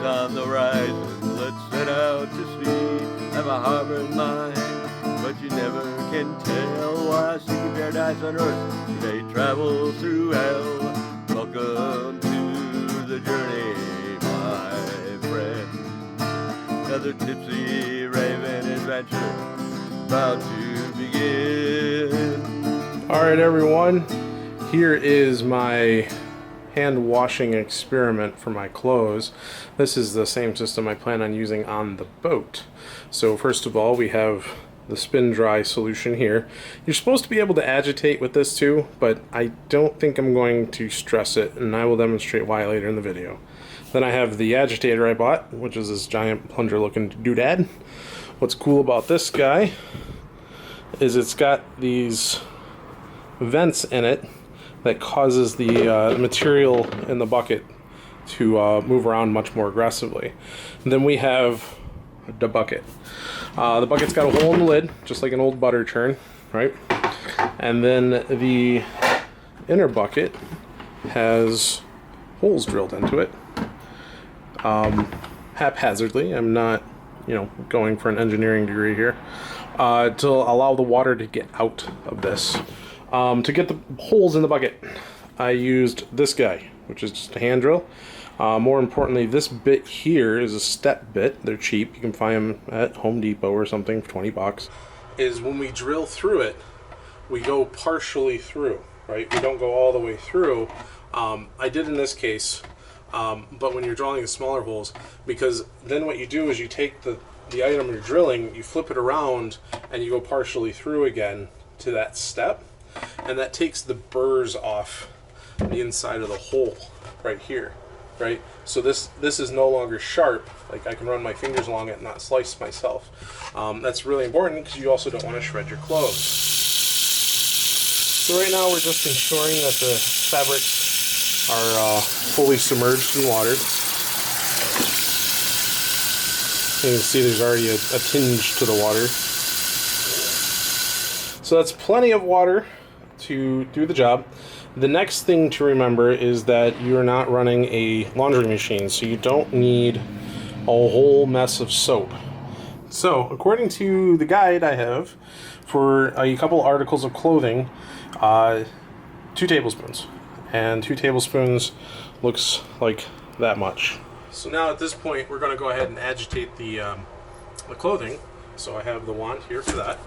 on the horizon. Let's set out to sea. Have a harbor in mind, but you never can tell. Why seeking paradise on earth, today travel through hell. Welcome to the journey, my friend. Another tipsy raven adventure about to begin. Alright everyone, here is my hand washing experiment for my clothes. This is the same system I plan on using on the boat. So first of all, we have the spin dry solution here. You're supposed to be able to agitate with this too, but I don't think I'm going to stress it, and I will demonstrate why later in the video. Then I have the agitator I bought, which is this giant plunger looking doodad. What's cool about this guy is it's got these vents in it that causes the material in the bucket to move around much more aggressively. And then we have the bucket. The bucket's got a hole in the lid, just like an old butter churn, right? And then the inner bucket has holes drilled into it. Haphazardly, I'm not, going for an engineering degree here, to allow the water to get out of this. To get the holes in the bucket, I used this guy, which is just a hand drill. More importantly, this bit here is a step bit. They're cheap. You can find them at Home Depot or something for 20 bucks. Is when we drill through it, we go partially through, right? We don't go all the way through. I did in this case, but when you're drilling the smaller holes, because then what you do is you take the item you're drilling, you flip it around, and you go partially through again to that step. And that takes the burrs off the inside of the hole right here, right? So this is no longer sharp. Like, I can run my fingers along it and not slice myself. That's really important because you also don't want to shred your clothes. So right now we're just ensuring that the fabrics are fully submerged in water. You can see there's already a tinge to the water. So that's plenty of water to do the job. The next thing to remember is that you're not running a laundry machine, so you don't need a whole mess of soap. So, according to the guide I have for a couple articles of clothing, 2 tablespoons. And 2 tablespoons looks like that much. So now at this point, we're going to go ahead and agitate the clothing. So I have the wand here for that.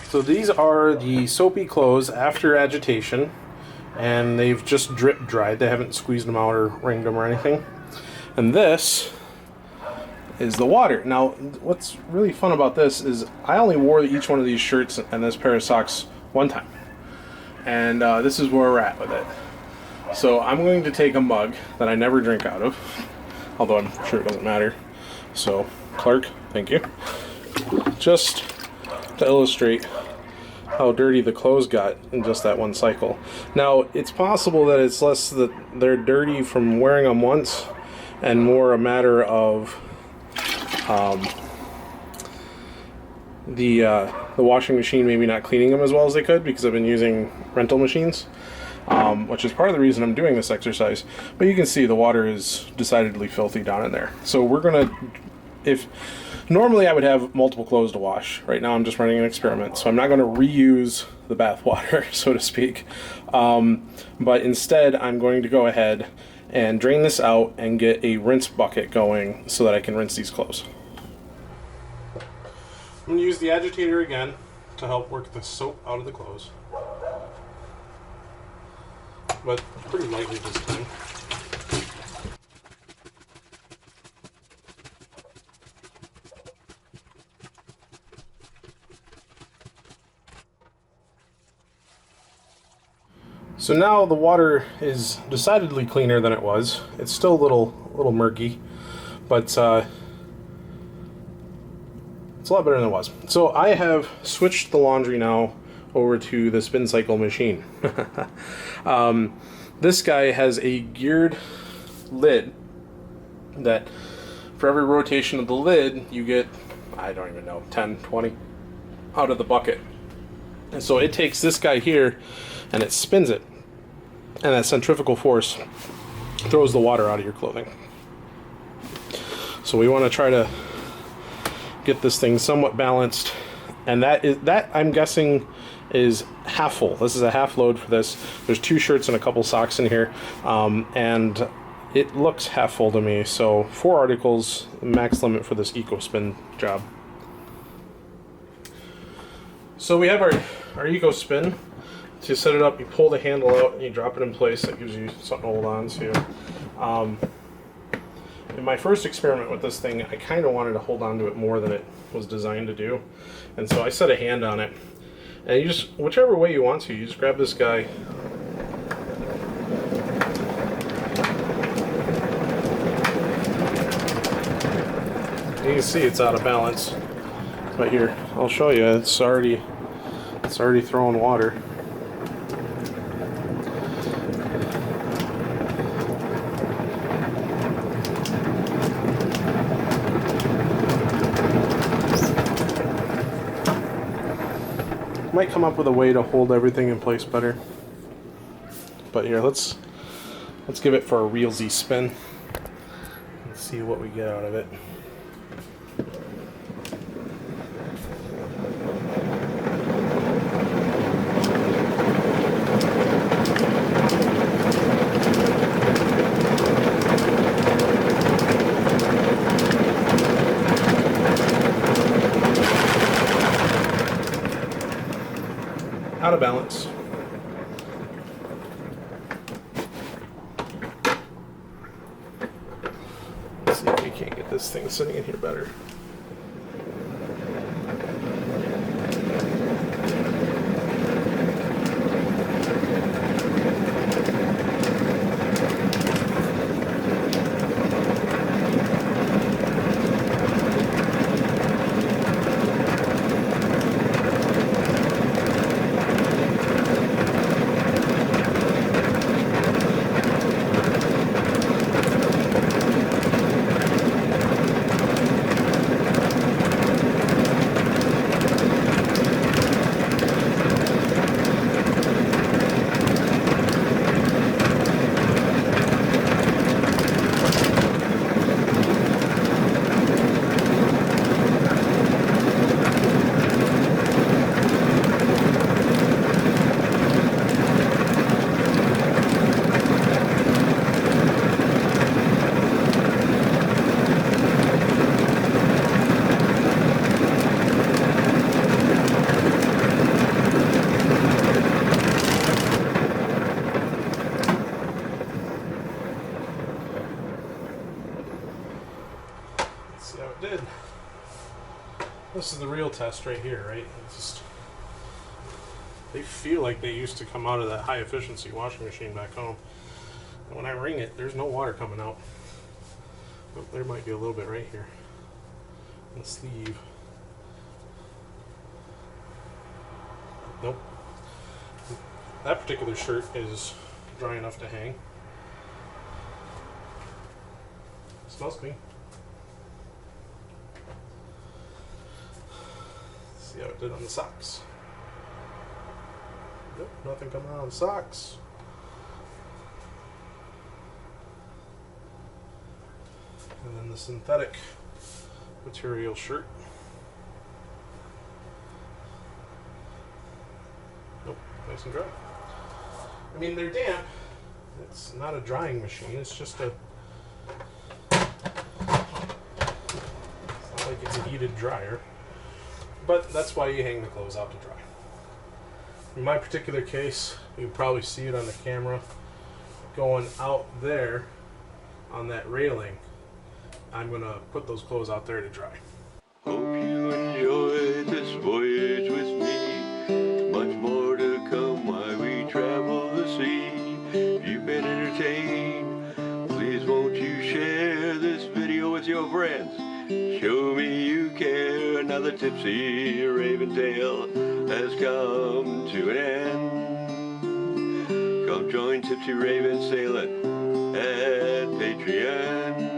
So these are the soapy clothes after agitation, and they've just drip dried. They haven't squeezed them out or wringed them or anything. And this is the water. Now, what's really fun about this is I only wore each one of these shirts and this pair of socks one time. And this is where we're at with it. So I'm going to take a mug that I never drink out of, although I'm sure it doesn't matter. So, Clark, thank you. Just to illustrate how dirty the clothes got in just that one cycle. Now, it's possible that it's less that they're dirty from wearing them once and more a matter of the washing machine maybe not cleaning them as well as they could, because I've been using rental machines, which is part of the reason I'm doing this exercise. But you can see the water is decidedly filthy down in there. So we're gonna, normally I would have multiple clothes to wash. Right now I'm just running an experiment, so I'm not going to reuse the bath water, so to speak. But instead I'm going to go ahead and drain this out and get a rinse bucket going so that I can rinse these clothes. I'm going to use the agitator again to help work the soap out of the clothes. But pretty lightly this time. So now the water is decidedly cleaner than it was. It's still a little murky, but it's a lot better than it was. So I have switched the laundry now over to the spin cycle machine. This guy has a geared lid that for every rotation of the lid you get, I don't even know, 10, 20 out of the bucket. And so it takes this guy here and it spins it, and that centrifugal force throws the water out of your clothing. So we want to try to get this thing somewhat balanced, and that I'm guessing is half full. This is a half load for this. There's 2 shirts and a couple socks in here, and it looks half full to me. So 4 articles, max limit for this EcoSpin job. So we have our EcoSpin. To set it up, you pull the handle out and you drop it in place. That gives you something to hold on to. In my first experiment with this thing, I kind of wanted to hold on to it more than it was designed to do, and so I set a hand on it. And you just, whichever way you want to, you just grab this guy. You can see it's out of balance. But here, I'll show you. It's already throwing water. Might come up with a way to hold everything in place better. But here, let's give it for a realsy spin. Let's see what we get out of it. Out of balance. Let's see if we can't get this thing sitting in here better. See how it did. This is the real test right here, right? They feel like they used to come out of that high efficiency washing machine back home. And when I wring it, there's no water coming out. Oh, there might be a little bit right here in the sleeve. Nope. That particular shirt is dry enough to hang. Smells clean. See how it did on the socks. Nope, nothing coming out on the socks. And then the synthetic material shirt. Nope, nice and dry. I mean, they're damp. It's not a drying machine, it's just a... It's not like it's a heated dryer. but that's why you hang the clothes out to dry. In my particular case, you can probably see it on the camera going out there on that railing. I'm going to put those clothes out there to dry. Hope you enjoyed this voyage with me. Much more to come while we travel the sea. If you've been entertained, please won't you share this video with your friends. Show me you care. Another tipsy raven tale has come to an end. Come join Tipsy Raven sailing at Patreon.